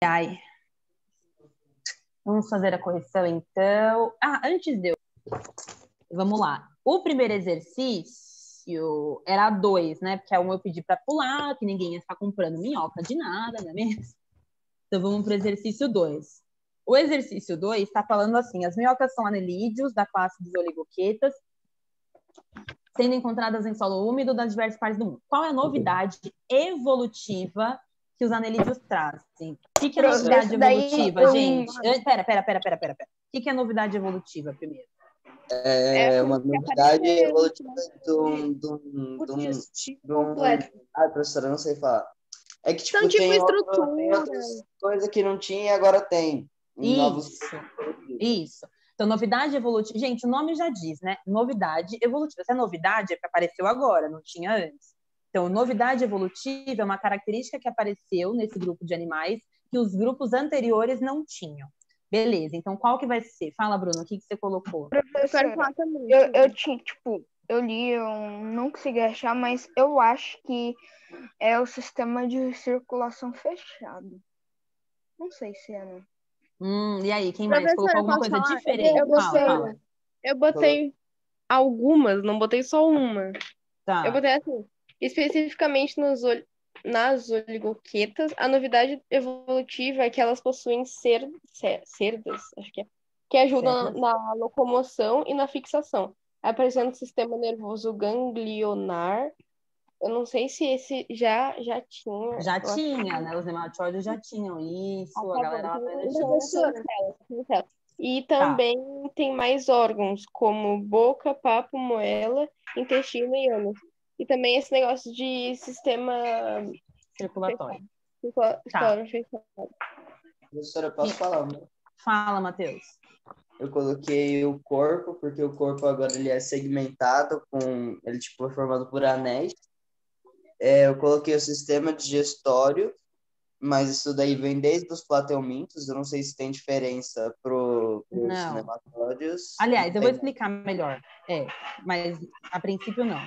Ai. Vamos fazer a correção, então. Antes de eu... Vamos lá. O primeiro exercício era 2, né? Porque eu pedi para pular, que ninguém ia ficar comprando minhoca de nada, não é mesmo? Então vamos para o exercício 2. O exercício 2 está falando assim: as minhocas são anelídeos da classe dos oligoquetas, sendo encontradas em solo úmido das diversas partes do mundo. Qual é a novidade evolutiva que os anelídeos trazem? O que é novidade evolutiva, gente? Pera. O que é novidade evolutiva, primeiro? É uma novidade evolutiva professora, não sei falar. É que, tipo, tem outras coisas que não tinha e agora tem. Isso. Então, novidade evolutiva... Gente, o nome já diz, né? Novidade evolutiva. Essa novidade é que apareceu agora, não tinha antes. Então, novidade evolutiva é uma característica que apareceu nesse grupo de animais que os grupos anteriores não tinham. Beleza, então qual que vai ser? Fala, Bruno, o que você colocou? Professora, eu li, eu não consegui achar, mas eu acho que é o sistema de circulação fechado. Não sei se é, né? E aí, quem mais colocou alguma coisa diferente? Fala. Eu botei algumas, não botei só uma. Tá. Eu botei assim, especificamente nas oligoquetas, a novidade evolutiva é que elas possuem cerdas, acho que ajudam na locomoção e na fixação, aparecendo o sistema nervoso ganglionar. Eu não sei se esse já tinha. Já tinha, né? Os nematóides já tinham isso, a galera... E também tem mais órgãos, como boca, papo, moela, intestino e ânus. E também esse negócio de sistema circulatório. Professora, posso falar? Né? Fala, Matheus. Eu coloquei o corpo, porque o corpo agora ele é segmentado, ele tipo, é formado por anéis. Eu coloquei o sistema digestório, mas isso daí vem desde os plateumintos. Eu não sei se tem diferença para os nematóides. Aliás, eu vou explicar melhor. Mas a princípio não.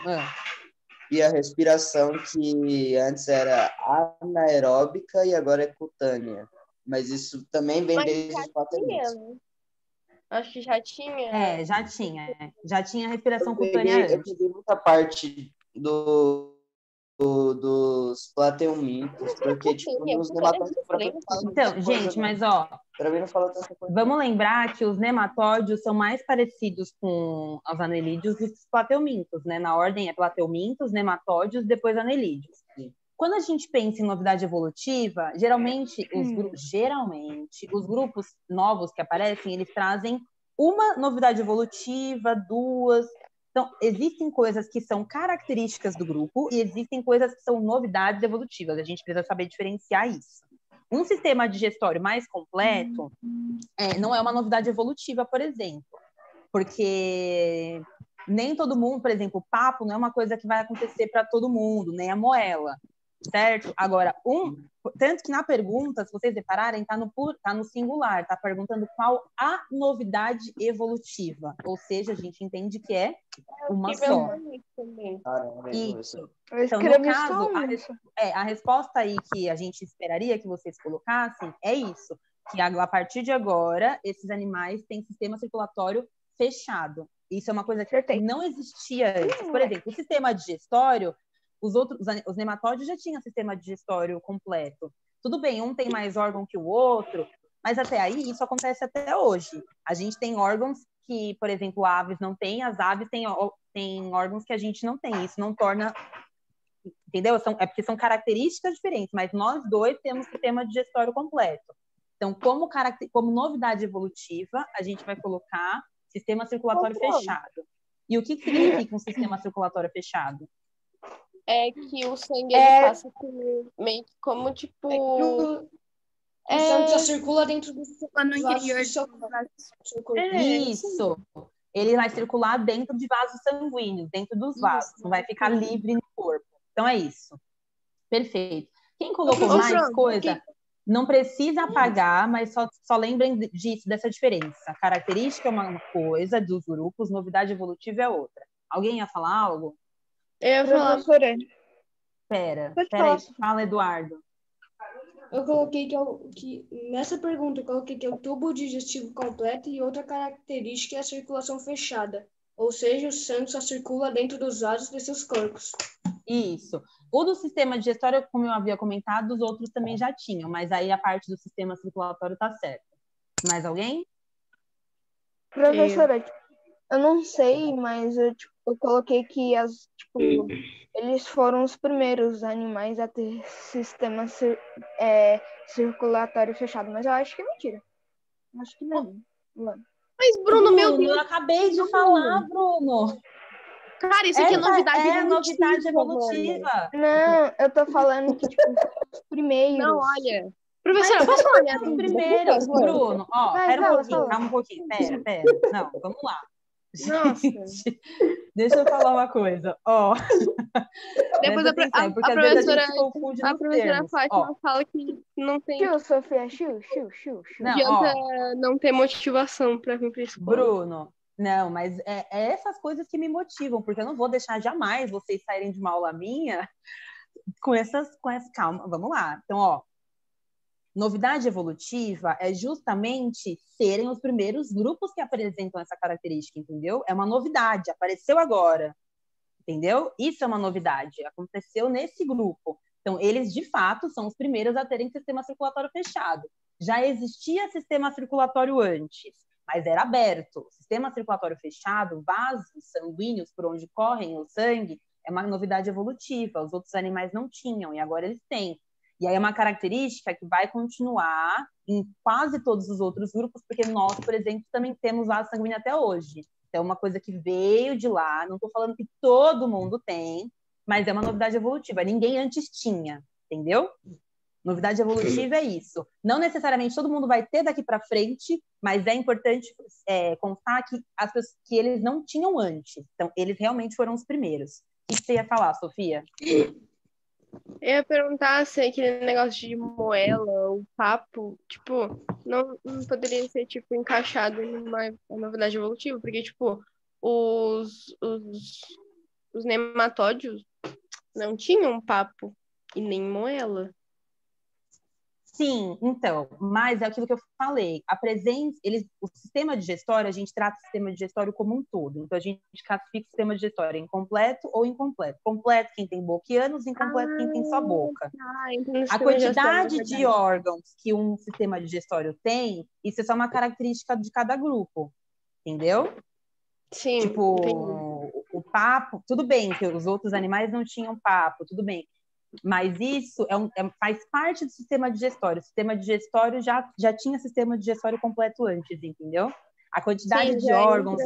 E a respiração, que antes era anaeróbica e agora é cutânea. Mas isso também vem desde os plateumintos. Acho que já tinha. Já tinha. Já tinha respiração cutânea antes. Eu peguei muita parte dos plateumintos, porque, tipo, nos nematóides... Então, gente, mas, pra mim não fala tanta coisa. Vamos lembrar que os nematóides são mais parecidos com os anelídeos do que os plateumintos, né? Na ordem é plateumintos, nematóides, depois anelídeos. Sim. Quando a gente pensa em novidade evolutiva, geralmente os grupos novos que aparecem, eles trazem uma novidade evolutiva, 2... Então, existem coisas que são características do grupo e existem coisas que são novidades evolutivas. A gente precisa saber diferenciar isso. Um sistema digestório mais completo não é uma novidade evolutiva, por exemplo. Porque nem todo mundo, por exemplo, o papo não é uma coisa que vai acontecer para todo mundo, nem a moela, certo? Agora, tanto que na pergunta, se vocês repararem, tá no singular, tá perguntando qual a novidade evolutiva. Ou seja, a gente entende que é uma só. Isso. Então, no caso, a resposta aí que a gente esperaria que vocês colocassem é isso, que a partir de agora, esses animais têm sistema circulatório fechado. Isso é uma coisa que não existia antes. Por exemplo, o sistema digestório, os nematóides já tinham sistema digestório completo. Tudo bem, um tem mais órgão que o outro, mas até aí isso acontece até hoje. A gente tem órgãos que, por exemplo, aves não têm, as aves têm órgãos que a gente não tem. Isso não torna... Entendeu? É porque são características diferentes, mas nós dois temos sistema digestório completo. Então, como novidade evolutiva, a gente vai colocar sistema circulatório fechado. E o que significa um sistema circulatório fechado? É que o sangue ele passa meio que como tipo... O sangue só circula dentro do no interior do seu corpo. Isso. Ele vai circular dentro de vasos sanguíneos, dentro dos vasos. Não vai ficar livre no corpo. Então, é isso. Perfeito. Quem colocou mais coisa, não precisa apagar, mas só lembrem disso, dessa diferença. Característica é uma coisa dos grupos, novidade evolutiva é outra. Alguém ia falar algo? Eu ia falar. Pera aí, fala, Eduardo. eu coloquei que nessa pergunta eu coloquei que é o tubo digestivo completo e outra característica é a circulação fechada, ou seja, o sangue só circula dentro dos vasos de seus corpos. Isso. O do sistema digestório, como eu havia comentado, os outros também já tinham, mas aí a parte do sistema circulatório tá certa. Mais alguém? Professora, eu não sei, mas eu coloquei que eles foram os primeiros animais a ter sistema circulatório fechado, mas eu acho que é mentira. Acho que não. Mas, Bruno, meu Deus, eu acabei de falar, Bruno. cara, isso aqui é novidade É evolutiva, novidade mano. evolutiva. Não, eu tô falando que, os primeiros. Não, olha. Professora, posso falar minha Os dúvida, primeiros, por favor? Bruno, ó, Vai, pera um fala, pouquinho, fala. calma um pouquinho, pera. Não, vamos lá. Nossa. Gente, deixa eu falar uma coisa, ó. Depois Presta atenção, porque a às vezes a professora, gente se confunde a nos professora termos. Fátima Ó, fala que não tem Tio, Sofia, tio. não, adianta ó, não ter motivação pra vir pra escola. Bruno, não, mas é essas coisas que me motivam, porque eu não vou deixar jamais vocês saírem de uma aula minha com essa calma. Vamos lá. Então, ó, novidade evolutiva é justamente serem os primeiros grupos que apresentam essa característica, entendeu? É uma novidade, apareceu agora, entendeu? Isso é uma novidade, aconteceu nesse grupo. Então, eles, de fato, são os primeiros a terem sistema circulatório fechado. Já existia sistema circulatório antes, mas era aberto. Sistema circulatório fechado, vasos sanguíneos por onde correm o sangue, é uma novidade evolutiva. Os outros animais não tinham, e agora eles têm. E aí é uma característica que vai continuar em quase todos os outros grupos, porque nós, por exemplo, também temos vaso sanguíneo até hoje. Então, é uma coisa que veio de lá. Não estou falando que todo mundo tem, mas é uma novidade evolutiva. Ninguém antes tinha, entendeu? Novidade evolutiva é isso. Não necessariamente todo mundo vai ter daqui para frente, mas é importante constar que eles não tinham antes. Então, eles realmente foram os primeiros. O que você ia falar, Sofia? Eu ia perguntar se aquele negócio de moela, o papo, tipo, não poderia ser, tipo, encaixado numa novidade evolutiva, porque, tipo, os nematódios não tinham papo e nem moela. Sim, então, mas é aquilo que eu falei, o sistema digestório, a gente trata o sistema digestório como um todo, então a gente classifica o sistema digestório em completo ou incompleto. Completo quem tem boca e ânus, incompleto quem tem só boca. Então A quantidade de órgãos que um sistema digestório tem, isso é só uma característica de cada grupo, entendeu? Sim, tipo, entendi. o papo, tudo bem que os outros animais não tinham papo, tudo bem. Mas isso faz parte do sistema digestório. O sistema digestório já tinha sistema digestório completo antes, entendeu? A quantidade de órgãos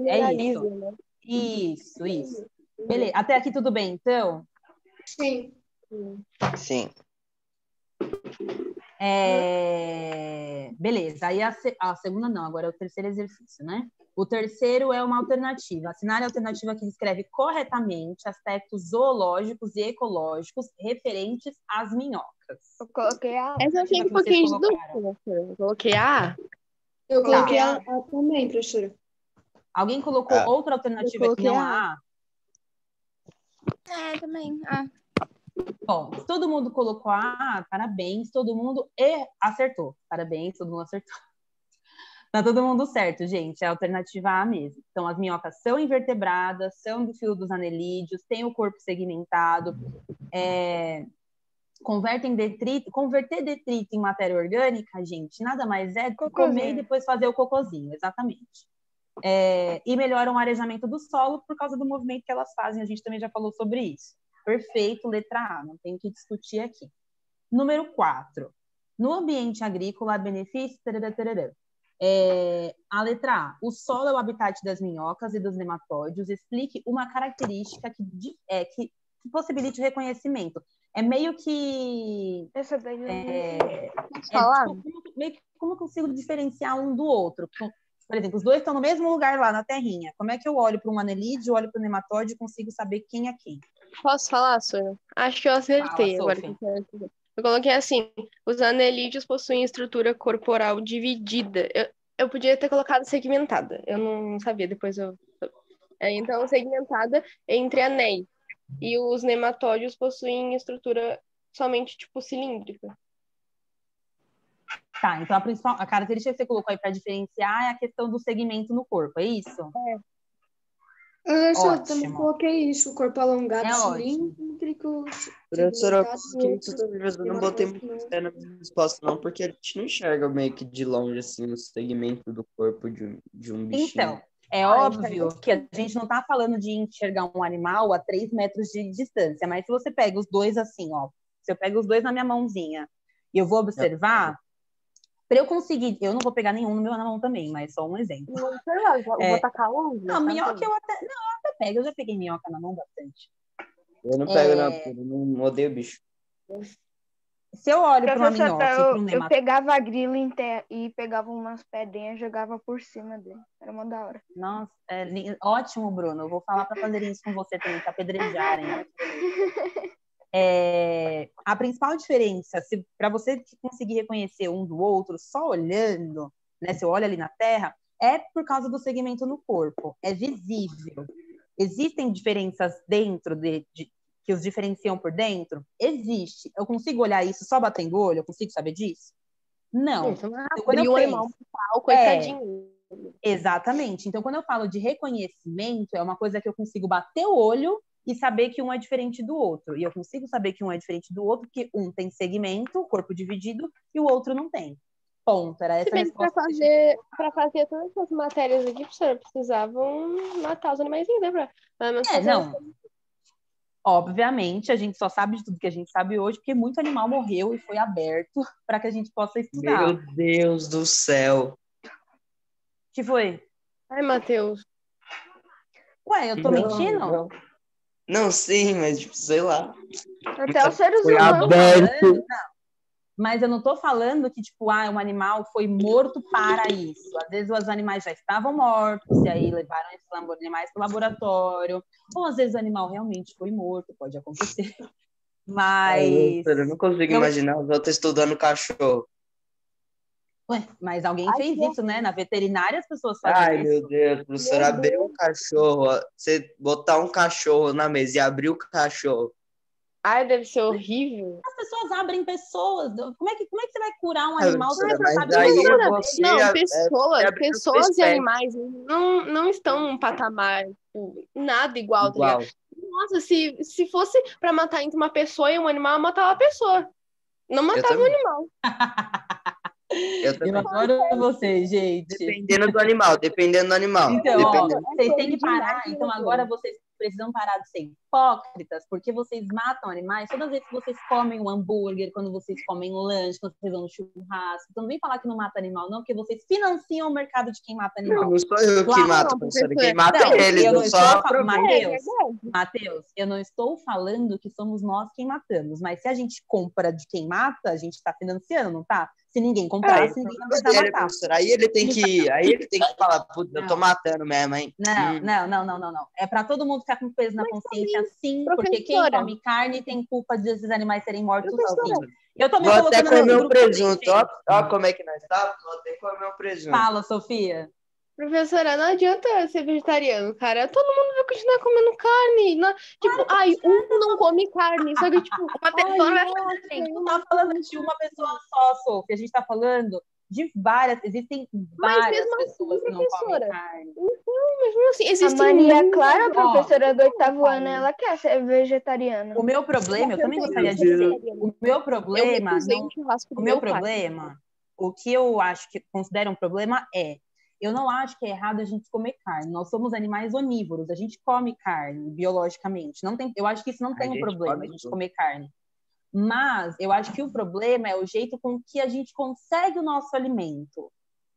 é isso. Né? Isso. Beleza. Até aqui tudo bem, então? Sim. Beleza. Aí a segunda não, agora é o terceiro exercício, né? O terceiro é uma alternativa. Assinale a alternativa que descreve corretamente aspectos zoológicos e ecológicos referentes às minhocas. Eu coloquei a. Essa eu tenho um pouquinho de dúvida. Eu coloquei a. Eu coloquei a também, professora. Alguém colocou outra alternativa que não a? Também. Bom, todo mundo colocou A, parabéns, todo mundo acertou. Parabéns, todo mundo acertou. Tá todo mundo certo, gente, é a alternativa A mesmo. Então, as minhocas são invertebradas, são do filo dos anelídeos, têm o corpo segmentado, converter detrito em matéria orgânica, gente, nada mais é do que comer e depois fazer o cocôzinho, exatamente. E melhoram o arejamento do solo por causa do movimento que elas fazem, a gente também já falou sobre isso. Perfeito, letra A, não tem que discutir aqui. Número 4. No ambiente agrícola, benefícios... a letra A. O solo é o habitat das minhocas e dos nematóides. Explique uma característica que possibilite o reconhecimento. É meio que... Essa daí como eu consigo diferenciar um do outro? Por exemplo, os dois estão no mesmo lugar lá na terrinha. Como é que eu olho para um anelídeo, olho para o nematóide e consigo saber quem é quem? Posso falar, Sônia? Acho que eu acertei. Fala, agora. Eu coloquei assim, os anelídeos possuem estrutura corporal dividida. Eu podia ter colocado segmentada. Eu não sabia, depois eu... Então, segmentada entre anéis. E os nematóides possuem estrutura somente, tipo, cilíndrica. Tá, então a característica que você colocou aí para diferenciar é a questão do segmento no corpo, é isso? Eu também Ótimo. coloquei isso, o corpo alongado, É ótimo. cilíndrico, Professora, eu segmentado, coloquei isso também, mas eu não botei muito fé na minha resposta, não, porque a gente não enxerga meio que de longe, assim, o segmento do corpo de um bichinho. Então, é óbvio que a gente não está falando de enxergar um animal a 3 metros de distância, mas se você pega os dois assim, ó, se eu pego os dois na minha mãozinha e eu vou observar, para eu conseguir, eu não vou pegar nenhum no meu na mão também, mas só um exemplo. Não sei lá, vou tacar longe. Não, minhoca eu até pego, eu já peguei minhoca na mão bastante. Eu não pego, não, porque eu não odeio bicho. Se eu olho para uma Professor, minhoca e para um eu nematóide... pegava a grilo e pegava umas pedrinhas e jogava por cima dele. Era uma da hora. Nossa, ótimo, Bruno. Eu vou falar para fazer isso com você também, te apedrejarem. A principal diferença, para você conseguir reconhecer um do outro só olhando, né, se eu olho ali na Terra, é por causa do segmento no corpo. É visível. Existem diferenças dentro que os diferenciam por dentro? Existe. Eu consigo olhar isso só batendo o olho? Eu consigo saber disso? Não. Então, quando eu o penso, animal coitadinho. Exatamente. Então, quando eu falo de reconhecimento, é uma coisa que eu consigo bater o olho e saber que um é diferente do outro. E eu consigo saber que um é diferente do outro porque um tem segmento, corpo dividido, e o outro não tem. Ponto. Era essa a resposta. Para fazer todas essas matérias aqui, professora, precisavam matar os animaizinhos, né? Não. Obviamente, a gente só sabe de tudo que a gente sabe hoje porque muito animal morreu e foi aberto para que a gente possa estudar. Meu Deus do céu. Que foi? Ai, Matheus. Ué, eu tô mentindo? Não, sim, mas tipo, sei lá. Até os seres Foi humanos. aberto. Não. Mas eu não tô falando que, tipo, um animal foi morto para isso. Às vezes os animais já estavam mortos, e aí levaram esses animais para o laboratório. Ou às vezes o animal realmente foi morto, pode acontecer. Mas... Eu não consigo imaginar os outros estudando cachorro. Ué, mas alguém fez isso, né? Na veterinária as pessoas fazem isso. Meu Deus, professor, abrir um cachorro, você botar um cachorro na mesa e abrir o cachorro. Ai, deve ser horrível. As pessoas abrem pessoas. Como é que você vai curar um animal se você mas sabe aí que pessoas e animais não estão num patamar nada igual, tá ligado? Nossa, se fosse pra matar entre uma pessoa e um animal, eu matava a pessoa. Não matava o animal. Eu adoro vocês, gente. Dependendo do animal. Então, vocês têm que parar. Então, agora vocês precisam parar de ser hipócritas, porque vocês matam animais todas as vezes que vocês comem um hambúrguer, quando vocês comem lanche, quando vocês vão no churrasco. Então, não vem falar que não mata animal, não, porque vocês financiam o mercado de quem mata animal. Não sou eu que mato, professora. Quem mata é eles. Eu não estou falando. Matheus, eu não estou falando que somos nós quem matamos, mas se a gente compra de quem mata, a gente está financiando, não tá? Se ninguém comprasse, ninguém vai precisar matar. Aí ele tem que falar, puta, eu tô matando mesmo, hein? Não. É para todo mundo ficar com peso na consciência, sim, porque quem come carne tem culpa de esses animais serem mortos, sim. Eu tô me Vou colocando até comer no um presunto. Ó como é que nós tá? Vou até comer um presunto. Fala, Sofia. Professora, não adianta ser vegetariano, cara. Todo mundo vai continuar comendo carne. Um não come carne. Só que, tipo, uma pessoa não vai fazer assim. A gente não tá falando de uma pessoa só, Sofia. A gente tá falando de várias. Existem várias pessoas que não comem carne. Mesmo assim, existe a Maria Clara, professora do 8º ano, ela quer ser vegetariana. O meu problema, eu também gostaria de ser. O meu problema, o que eu acho que considero um problema eu não acho que é errado a gente comer carne. Nós somos animais onívoros, a gente come carne biologicamente. Eu acho que isso não tem um problema, a gente comer carne. Mas eu acho que o problema é o jeito com que a gente consegue o nosso alimento.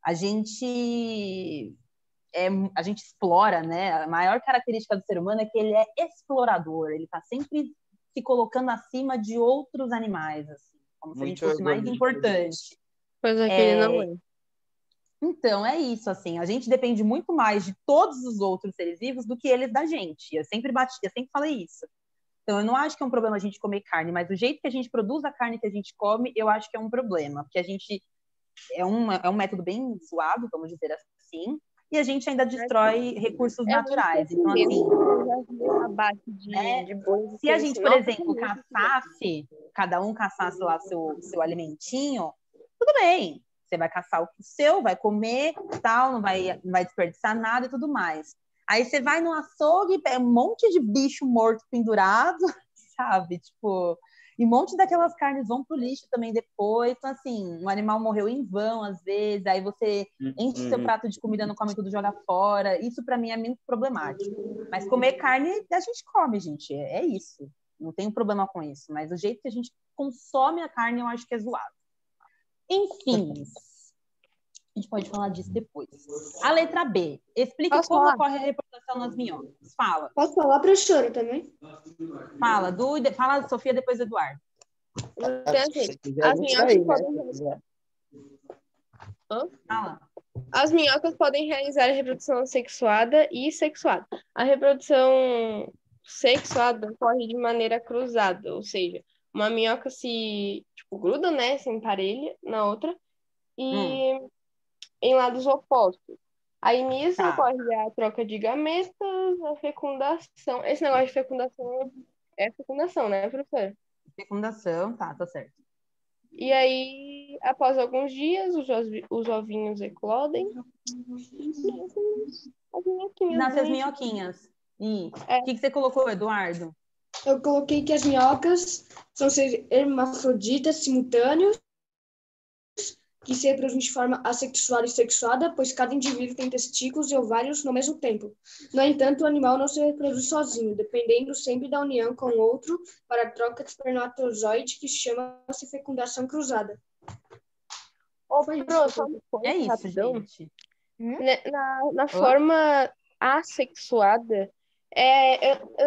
A gente explora, né? A maior característica do ser humano é que ele é explorador. Ele está sempre se colocando acima de outros animais, assim, como se a gente fosse mais importante. Pois é que ele não é. Então, é isso, assim, a gente depende muito mais de todos os outros seres vivos do que eles da gente. Eu sempre falei isso. Então, eu não acho que é um problema a gente comer carne, mas o jeito que a gente produz a carne que a gente come, eu acho que é um problema, porque a gente é um método bem zoado, vamos dizer assim, e a gente ainda destrói recursos naturais. Então, assim, se a gente, por exemplo, cada um caçasse lá seu alimentinho, tudo bem. Você vai caçar o seu, vai comer, tal, não vai desperdiçar nada e tudo mais. Aí você vai no açougue, pega um monte de bicho morto pendurado, sabe? Tipo, e um monte daquelas carnes vão pro lixo também depois. Então, assim, o animal morreu em vão, às vezes, aí você enche seu prato de comida, não come tudo, joga fora. Isso, para mim, é muito problemático. Mas comer carne, a gente come, gente. É isso. Não tem problema com isso. Mas o jeito que a gente consome a carne, eu acho que é zoado. Enfim, a gente pode falar disso depois. A letra B. Explique como ocorre a reprodução nas minhocas. Fala. Posso falar, professora, também? Fala, fala, Sofia, depois Eduardo. Então, assim, Se quiser, as a gente minhocas vai, né? podem... Se quiser. Fala. As minhocas podem realizar a reprodução sexuada e sexuada. A reprodução sexuada ocorre de maneira cruzada, ou seja, uma minhoca se gruda, né, se emparelha na outra e em lados opostos. Aí nisso Tá. ocorre a troca de gametas, a fecundação. Esse negócio de fecundação é fecundação, né, professora? Fecundação, tá certo. E aí, após alguns dias, os ovinhos eclodem. Nascem as minhoquinhas. E o que você colocou, Eduardo? Eu coloquei que as minhocas são seres hermafroditas simultâneos que se reproduzem de forma assexuada e sexuada, pois cada indivíduo tem testículos e ovários no mesmo tempo. No entanto, o animal não se reproduz sozinho, dependendo sempre da união com outro para a troca de espermatozoide, que chama-se fecundação cruzada. É isso, rapidão. gente. Na forma assexuada,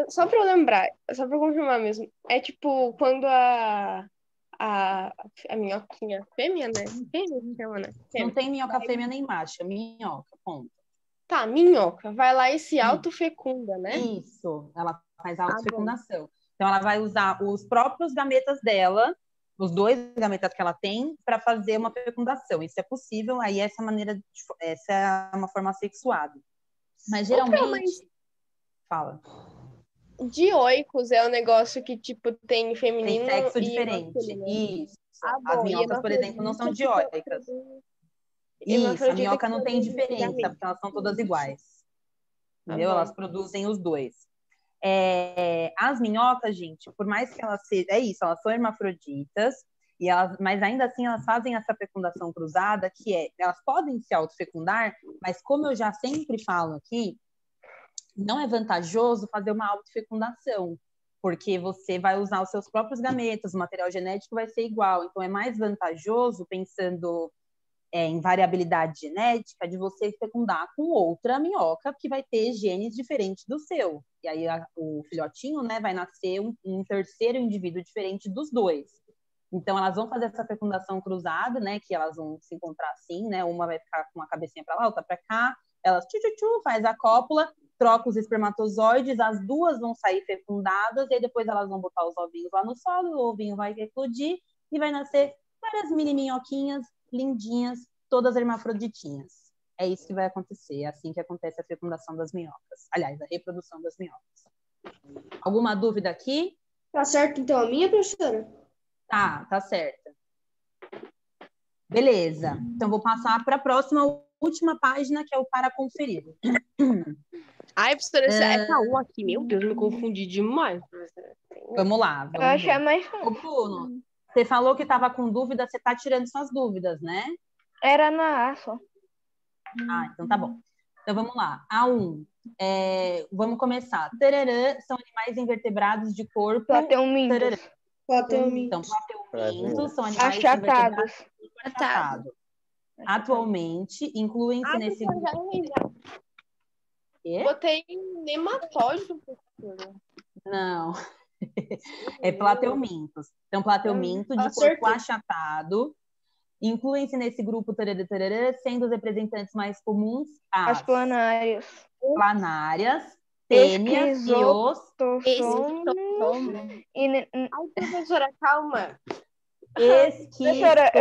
só para eu lembrar, só para confirmar mesmo, é tipo quando a minhoquinha fêmea, né? Fêmea que chama, né? Não tem minhoca fêmea nem macho, minhoca, ponto. Tá, minhoca, vai lá e se autofecunda, né? Isso, ela faz autofecundação. Então, ela vai usar os próprios gametas dela, os 2 gametas que ela tem, para fazer uma fecundação. Isso é possível, aí essa é uma forma sexuada. Mas geralmente... Fala. Dioicos é um negócio que, tipo, tem feminino Tem sexo e diferente. masculino. Isso. Bom, As minhocas, por exemplo, não são dioicas. Isso, a minhoca não tem diferença, porque elas são todas iguais. Entendeu? Elas produzem os 2. As minhocas, gente, por mais que elas sejam... É isso, elas são hermafroditas, mas ainda assim elas fazem essa fecundação cruzada, que elas podem se autofecundar, mas como eu já sempre falo aqui, não é vantajoso fazer uma autofecundação, porque você vai usar os seus próprios gametas, o material genético vai ser igual. Então, é mais vantajoso, pensando em variabilidade genética, de você fecundar com outra minhoca que vai ter genes diferentes do seu. E aí, o filhotinho, né, vai nascer um terceiro indivíduo diferente dos 2. Então, elas vão fazer essa fecundação cruzada, né, que elas vão se encontrar assim, né, uma vai ficar com a cabecinha para lá, outra para cá, elas faz a cópula, troca os espermatozoides, as 2 vão sair fecundadas, e aí depois elas vão botar os ovinhos lá no solo, o ovinho vai eclodir e vai nascer várias mini minhoquinhas lindinhas, todas hermafroditinhas. É isso que vai acontecer, é assim que acontece a fecundação das minhocas. Aliás, a reprodução das minhocas. Alguma dúvida aqui? Tá certo, então, a minha, professora? Tá certo. Beleza. Então, vou passar para a próxima, última página, que é o para conferir. Ai, professora, é K1 aqui. Meu Deus, me confundi demais. Vamos lá. Eu achei mais Ô, Bruno, você falou que estava com dúvida, você está tirando suas dúvidas, né? Era na A só. Então tá bom. Então vamos lá. A1. Vamos começar. Tararã são animais invertebrados de corpo. Plateumintos. Então, plateumintos são animais Achatados. invertebrados de corpo achatado. Atualmente, incluem-se nesse grupo. Botei nematóide, professora. Não. É plateumintos. Então, plateuminto de corpo achatado. Incluem-se nesse grupo tarará, sendo os representantes mais comuns as planárias, tênias e os... Ai, professora, calma. Professora,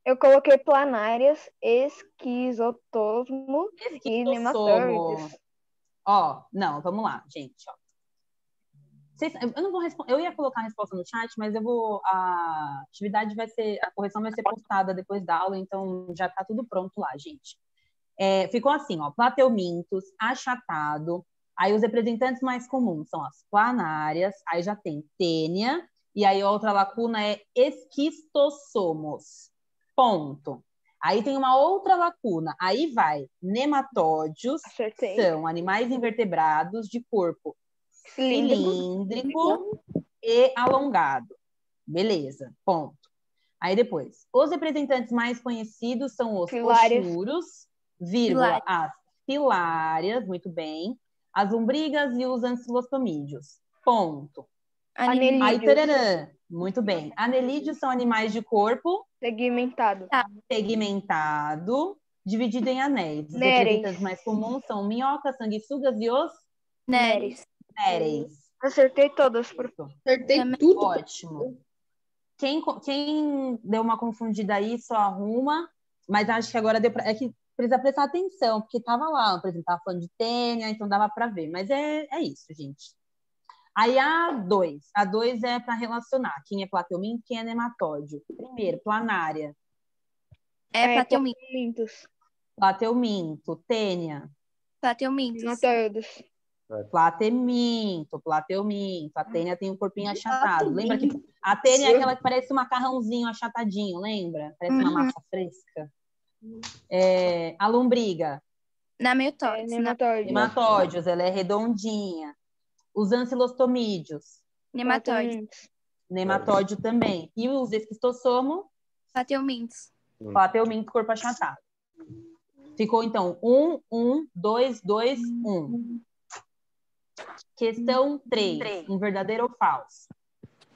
eu coloquei planárias, esquizotosmo e nematóides. Não, vamos lá, gente. Eu não vou responder. Eu ia colocar a resposta no chat, mas a atividade a correção vai ser postada depois da aula, então já está tudo pronto lá, gente. Ficou assim, ó, plateumintos, achatado. Aí os representantes mais comuns são as planárias, aí já tem tênia, e aí outra lacuna é esquistossomos. Ponto. Aí tem uma outra lacuna, aí vai nematódios, Acertei. são animais invertebrados de corpo cilíndrico e alongado. Beleza, ponto. Aí depois, os representantes mais conhecidos são os Filárias. oxuros, vírgula, as filárias, muito bem, as lombrigas e os ancilostomídeos. Ponto. Aí, Anelídeos. tararã, muito bem. Anelídeos são animais de corpo Segmentado. segmentado, dividido em anéis. Os Néreis. representantes mais comuns são minhocas, sanguessugas e os Néreis. néreis. Acertei todas, Acertei Também. tudo. Ótimo. Quem deu uma confundida aí, só arruma, mas acho que agora é que precisa prestar atenção, porque estava lá, por exemplo, estava falando de tênia, então dava para ver, mas é isso, gente. Aí a 2 é para relacionar quem é plateuminto, quem é nematódio. Primeiro, planária, Plateumintos. plateuminto, tênia, Plateumintos. Nematoides. plateuminto. A tênia tem um corpinho achatado. Lembra que a tênia é aquela que parece um macarrãozinho achatadinho, lembra? Parece uma massa fresca. A lombriga, Namiotóides. Nematoides. nematódios, ela é redondinha. Os ancilostomídeos, Nematóides. nematódio também. E os esquistossomo, Plateumintos. plateuminto, corpo achatado. Ficou, então, 1, 2, 2, 1. Questão 3. Um verdadeiro ou falso?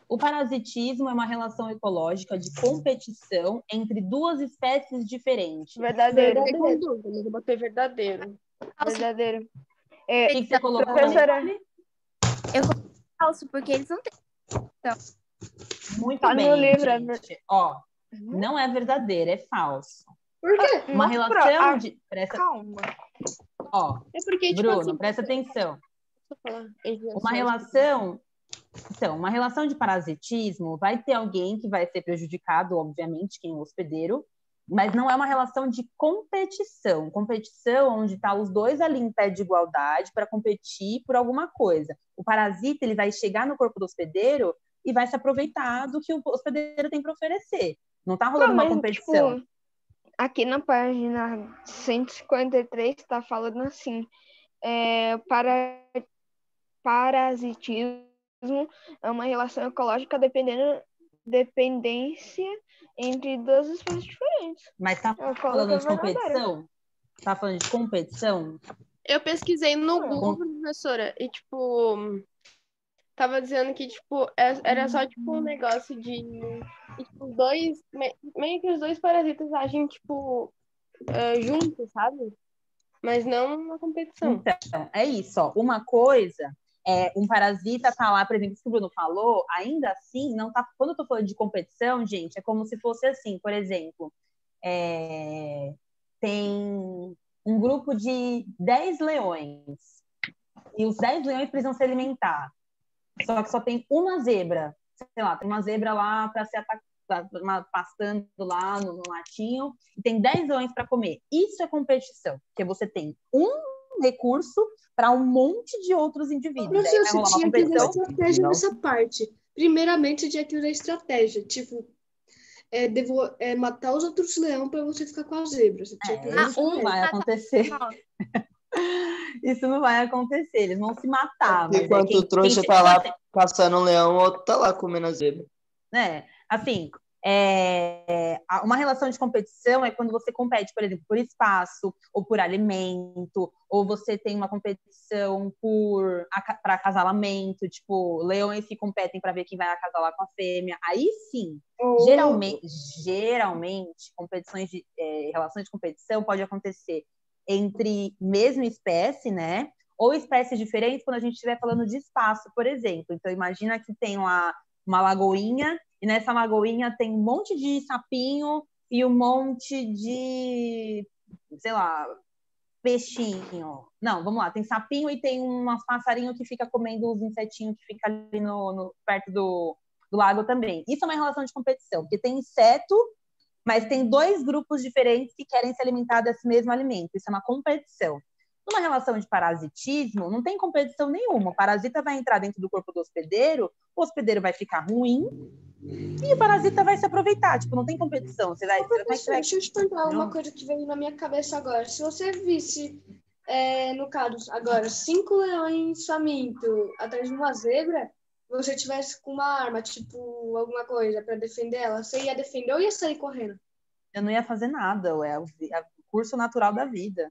O parasitismo é uma relação ecológica de competição entre duas espécies diferentes. Verdadeiro. Fiquei com dúvida, mas eu botei verdadeiro. Verdadeiro. O que você colocou? Professora. Falso, porque eles não têm. Muito Tá no bem, livro, é gente. Ó, não é verdadeiro, é falso. Por quê? Uma relação de... Calma. Ó, É porque, tipo Bruno, assim, presta atenção. deixa eu falar. Uma relação... Então, uma relação de parasitismo vai ter alguém que vai ser prejudicado, obviamente, quem é o hospedeiro, mas não é uma relação de competição. Competição onde tá os dois ali em pé de igualdade para competir por alguma coisa. O parasita, ele vai chegar no corpo do hospedeiro e vai se aproveitar do que o hospedeiro tem para oferecer. Não tá rolando uma competição. Tipo, aqui na página 153 está falando assim, parasitismo é uma relação ecológica dependência entre duas espécies diferentes. Mas tá Eu falando coloquei de verdadeiro. competição? Tá falando de competição? Eu pesquisei no Google, professora, e, tipo, tava dizendo que, tipo, era só, tipo, um negócio de... E, tipo, meio que os dois parasitas agem, tipo, juntos, sabe? Mas não na competição. Então, é isso, ó. Uma coisa um parasita tá lá, por exemplo, isso que o Bruno falou, ainda assim, não tá. Quando eu tô falando de competição, gente, é como se fosse assim, por exemplo, tem um grupo de 10 leões, e os 10 leões precisam se alimentar. Só que só tem uma zebra, sei lá, tem uma zebra lá para ser pastando lá no latinho, e tem 10 leões para comer. Isso é competição, porque você tem um recurso para um monte de outros indivíduos. Professor, Vai rolar você uma tinha que usar competição. estratégia nessa parte. Primeiramente, você tinha que usar estratégia. Tipo, matar os outros leões para você ficar com a zebra. Você tinha que usar Isso não vai acontecer. Isso não vai acontecer. Eles vão se matar. Mas Enquanto o trouxa tá lá caçando um leão, o outro tá lá comendo a zebra. Assim, uma relação de competição é quando você compete, por exemplo, por espaço, ou por alimento, ou você tem uma competição para acasalamento, tipo, leões que competem para ver quem vai acasalar com a fêmea. Aí sim, geralmente competições de relações de competição pode acontecer entre mesma espécie, né? Ou espécies diferentes quando a gente estiver falando de espaço, por exemplo. Então, imagina que tem lá uma lagoinha, e nessa lagoinha tem um monte de sapinho e um monte de, sei lá, peixinho. Não, vamos lá. Tem sapinho e tem um passarinho que fica comendo os insetinhos que fica ali perto do lago também. Isso é uma relação de competição, porque tem inseto, mas tem dois grupos diferentes que querem se alimentar desse mesmo alimento. Isso é uma competição. Numa relação de parasitismo, não tem competição nenhuma. O parasita vai entrar dentro do corpo do hospedeiro, o hospedeiro vai ficar ruim e o parasita vai se aproveitar. Tipo, não tem competição. Professor, deixa eu te perguntar uma coisa que veio na minha cabeça agora. Se você visse, no caso, agora, 5 leões famintos atrás de uma zebra, você tivesse com uma arma, tipo, alguma coisa para defender ela, você ia defender ou ia sair correndo? Eu não ia fazer nada. É o curso natural da vida.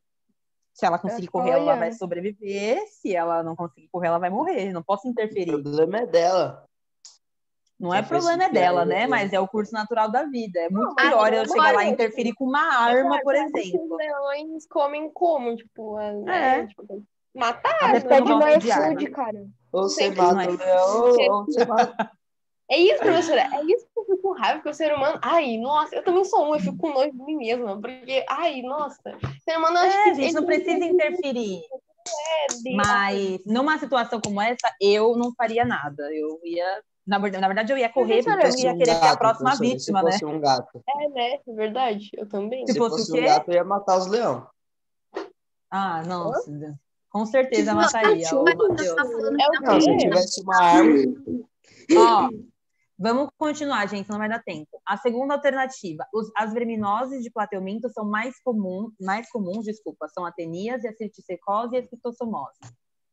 Se ela conseguir correr, ela vai sobreviver. Se ela não conseguir correr, ela vai morrer. Não posso interferir. O problema é dela. Não é problema dela, né? Mas é o curso natural da vida. É muito pior eu chegar lá e interferir com uma arma, por exemplo. Os leões comem como? Tipo, tipo, matar. Até porque eu não gosto de arma. cara. Ou você mata o leão, ou você mata... É isso, professora. É isso que eu fico com raiva, porque o ser humano... Ai, nossa, eu também sou eu fico com nojo de mim mesma. Porque, ai, nossa. O ser humano... A gente não precisa interferir. Mas numa situação como essa, eu não faria nada. Eu ia... Na verdade, eu ia correr, porque eu ia querer ser a próxima vítima, né? Se fosse um gato. Né? É verdade. Eu também. Se fosse um gato, eu ia matar os leões. Ah, não. Com certeza mataria. Não, se eu tivesse uma arma... Ó, vamos continuar, gente, não vai dar tempo. A segunda alternativa. As verminoses de plateuminto são mais comuns, são a tenias, a cisticercose e a esquistossomose.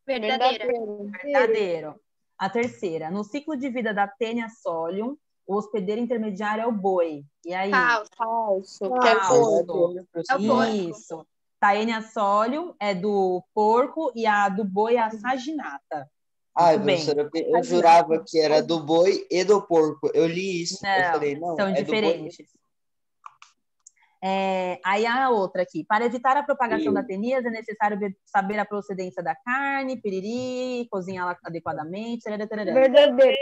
Verdadeiro. A terceira. No ciclo de vida da Taenia solium, o hospedeiro intermediário é o boi. E aí? Falso. É o porco. Isso. Taenia solium é do porco e a do boi é a saginata. Professora, eu jurava que era do boi e do porco. Eu li isso. Não, eu falei, não, são é diferentes. Aí a outra aqui. Para evitar a propagação da tenias, é necessário saber a procedência da carne, piriri, cozinhá-la adequadamente. Verdadeiro.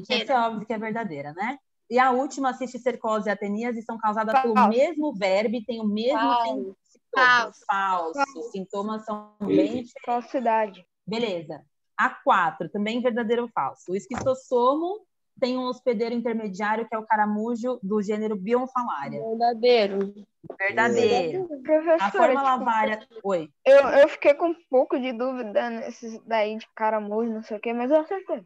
Isso é óbvio que é verdadeira, né? E a última, a cisticercose e a teníase são causadas pelo mesmo verbo e têm o mesmo sintoma. Falso. Os sintomas são bem diferentes. Falsidade. Beleza. A 4, também verdadeiro ou falso. O esquistossomo tem um hospedeiro intermediário que é o caramujo do gênero Bionfalaria. Verdadeiro. A forma lavária... Oi. Eu fiquei com um pouco de dúvida nesses daí de caramujo, não sei o quê, mas eu acertei.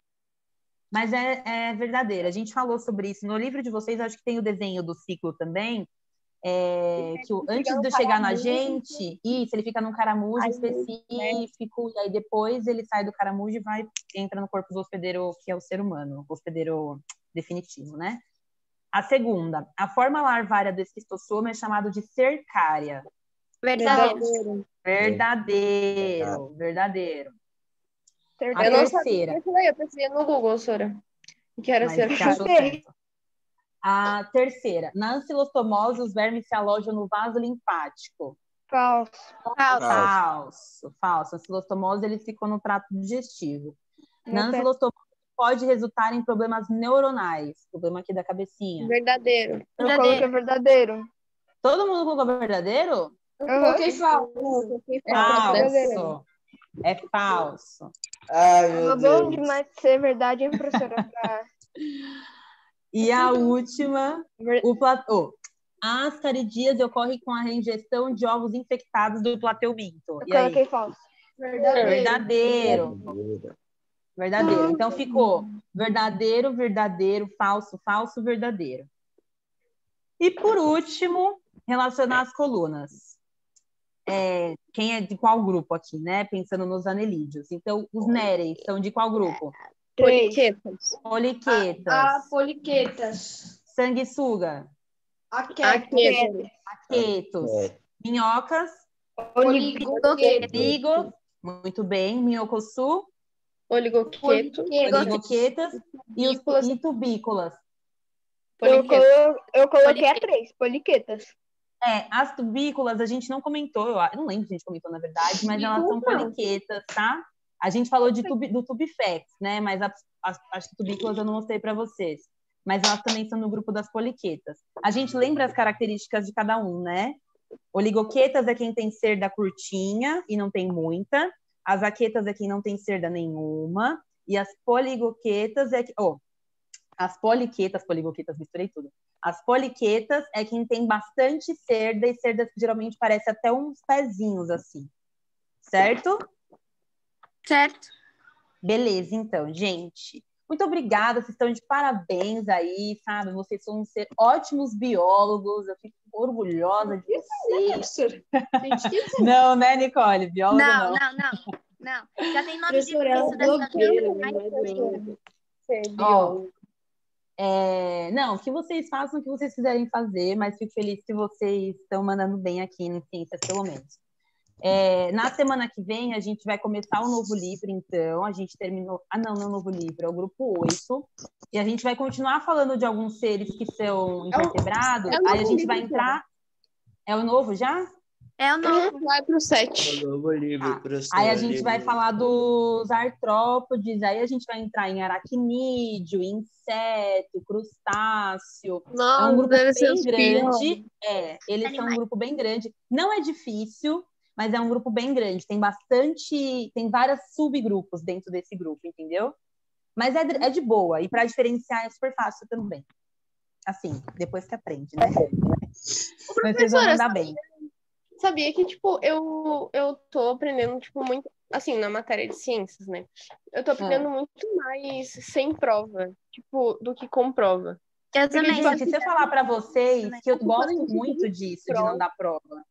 Mas é verdadeiro. A gente falou sobre isso. No livro de vocês, acho que tem o desenho do ciclo também. Que antes de chegar na gente, ele fica num caramujo específico, e aí depois ele sai do caramujo e entra no corpo do hospedeiro, que é o ser humano, o hospedeiro definitivo, né? A segunda, a forma larvária do esquistossomo é chamado de cercária. Verdadeiro. Verdadeiro. A Eu não terceira. sabia, eu pesquisei no Google, Sora. Que era cercária. A terceira, na ancilostomose, os vermes se alojam no vaso linfático. Falso. A ancilostomose, ele ficou no trato digestivo. Na ancilostomose, pode resultar em problemas neuronais. Problema aqui da cabecinha. Verdadeiro. Eu coloquei verdadeiro. Todo mundo colocou verdadeiro? Eu coloquei falso. Falso. É falso. Ai, meu Deus. Bom demais de ser verdade, hein, professora? E a última, as caridias ocorrem com a reingestão de ovos infectados do plateuminto. Eu coloquei falso. Verdadeiro. Então ficou verdadeiro, falso, verdadeiro. E por último, relacionar as colunas. Quem é de qual grupo aqui, né? Pensando nos anelídeos. Então, os néreis são de qual grupo? Poliquetas. Poliquetas. Sanguessuga. Aquetos. Minhocas. Oligoquetos. Muito bem. Minhocossu. Oligoquetas. E tubícolas. Eu coloquei a 3, poliquetas. As tubículas a gente não comentou, eu não lembro se a gente comentou na verdade, mas elas são poliquetas, tá? A gente falou do tubifex, né? Mas as tubículas eu não mostrei para vocês. Mas elas também são no grupo das poliquetas. A gente lembra as características de cada um, né? Oligoquetas é quem tem cerda curtinha e não tem muita. As aquetas é quem não tem cerda nenhuma. E as poligoquetas é que... as poligoquetas, misturei tudo. As poliquetas é quem tem bastante cerda, e cerda que geralmente parece até uns pezinhos assim. Certo? Certo. Beleza, então, gente. Muito obrigada, vocês estão de parabéns aí, sabe? Vocês são ótimos biólogos, eu fico orgulhosa de vocês. Não, né, Nicole? Bióloga não. Não. Já tem nome Professora, é um blogueiro, não é biólogo. Ó, não, que vocês façam o que vocês quiserem fazer, mas fico feliz que vocês estão mandando bem aqui em ciências, pelo menos. Na semana que vem, a gente vai começar o novo livro, então. A gente terminou... não é o novo livro, é o grupo 8. E a gente vai continuar falando de alguns seres que são invertebrados. Aí a gente vai entrar... É o novo já? É o novo. Vai pro 7. O novo livro, professora. Aí a gente vai falar dos artrópodes, aí a gente vai entrar em aracnídeo, inseto, crustáceo. Nossa, é um grupo deve ser bem os grande. Eles são um Animais. grupo bem grande. Não é difícil, mas é um grupo bem grande. Tem vários subgrupos dentro desse grupo, entendeu? Mas é de boa. E para diferenciar é super fácil também. Assim, depois que aprende, né? Mas vocês vão mandar bem. Sabia que, tipo, eu tô aprendendo, tipo, muito, assim, na matéria de ciências, né? Eu tô aprendendo muito mais sem prova, tipo, do que com prova. Eu Porque, também. gente, se eu falar para vocês que eu gosto muito disso, de não dar prova.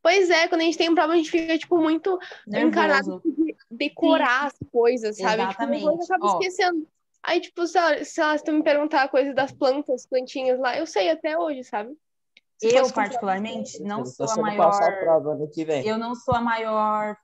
Pois é, quando a gente tem prova, a gente fica, tipo, muito encarado de decorar as coisas, sabe? Exatamente. Tipo, depois acaba esquecendo. Aí, tipo, se tu me perguntar a coisa das plantinhas lá, eu sei até hoje, sabe? Eu, particularmente, não sou a maior... passar a prova ano que vem. Eu não sou a maior...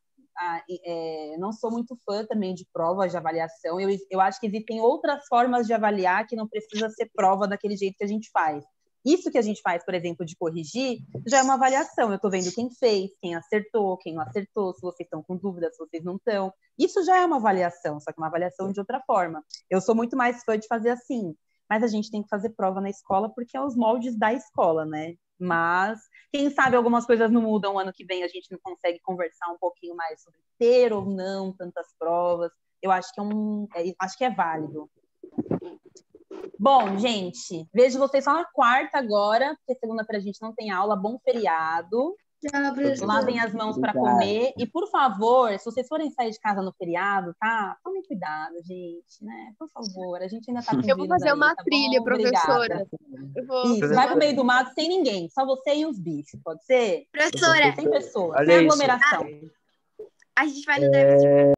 não sou muito fã também de provas de avaliação. Eu acho que existem outras formas de avaliar que não precisa ser prova daquele jeito que a gente faz. Isso que a gente faz, por exemplo, de corrigir, já é uma avaliação. Eu estou vendo quem fez, quem acertou, quem não acertou, se vocês estão com dúvidas, se vocês não estão. Isso já é uma avaliação, só que uma avaliação de outra forma. Eu sou muito mais fã de fazer assim. Mas a gente tem que fazer prova na escola porque é os moldes da escola, né? Mas, quem sabe algumas coisas não mudam, ano que vem a gente não consegue conversar um pouquinho mais sobre ter ou não tantas provas. Eu acho que acho que é válido. Bom, gente, vejo vocês só na quarta agora, porque segunda-feira a gente não tem aula. Bom feriado. Lavem as mãos para comer. E, por favor, se vocês forem sair de casa no feriado, tá? Tomem cuidado, gente, né? Por favor, a gente ainda tá com Eu vou fazer uma trilha, professora. Isso, vai pro meio do mato sem ninguém, só você e os bichos, pode ser? Professora, Sem pessoas, Olha sem isso. aglomeração. a gente vai no drive-thru.